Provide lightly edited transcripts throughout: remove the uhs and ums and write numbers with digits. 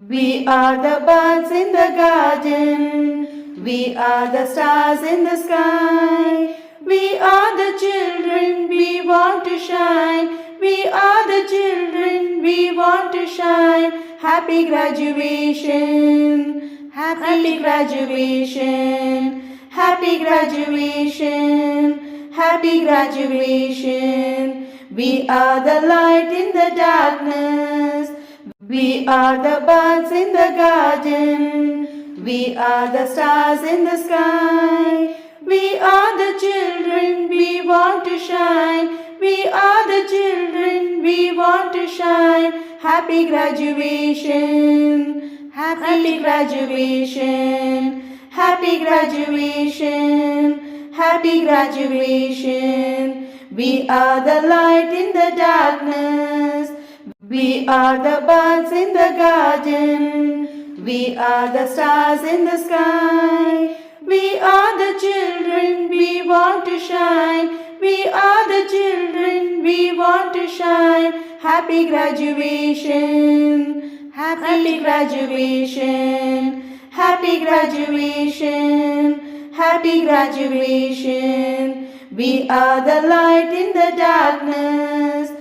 We are the birds in the garden. We are the stars in the sky. We are the children, we want to shine. We are the children, we want to shine. Happy graduation. Happy graduation. Happy graduation. Happy graduation. We are the light in the darkness. We are the birds in the garden. We are the stars in the sky. We are the children, we want to shine. We are the children, we want to shine. Happy graduation. Happy graduation. Happy graduation. Happy graduation. We are the light in the darkness. We are the birds in the garden. We are the stars in the sky. We are the children, we want to shine. We are the children, we want to shine. Happy graduation. Happy graduation. Happy graduation. Happy graduation. We are the light in the darkness.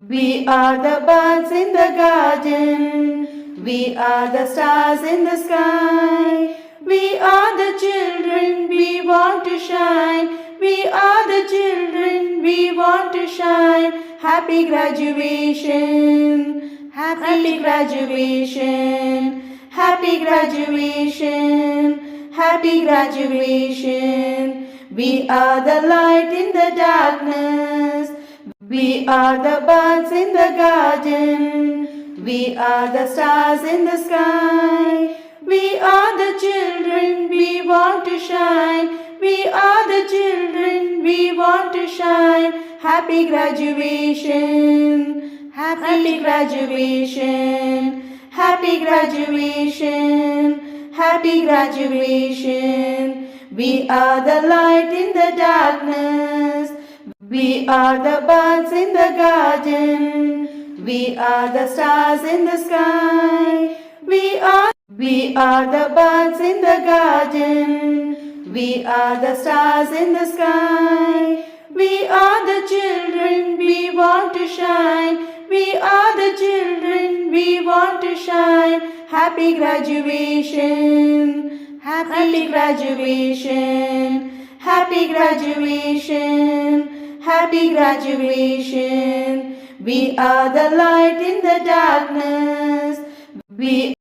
We are the birds in the garden. We are the stars in the sky. We are the children, we want to shine. We are the children, we want to shine. Happy graduation. Happy graduation. Happy graduation. Happy graduation. We are the light in the darkness. We are the birds in the garden. We are the stars in the sky. We are the children, we want to shine. We are the children, we want to shine. Happy graduation. Happy graduation. Happy graduation. Happy graduation. We are the light in the darkness. We are the birds in the garden. We are the stars in the sky. We are the birds in the garden. We are the stars in the sky. We are the children, we want to shine. We are the children, we want to shine. Happy graduation. Happy graduation. Happy graduation. Happy graduation. We are the light in the darkness. We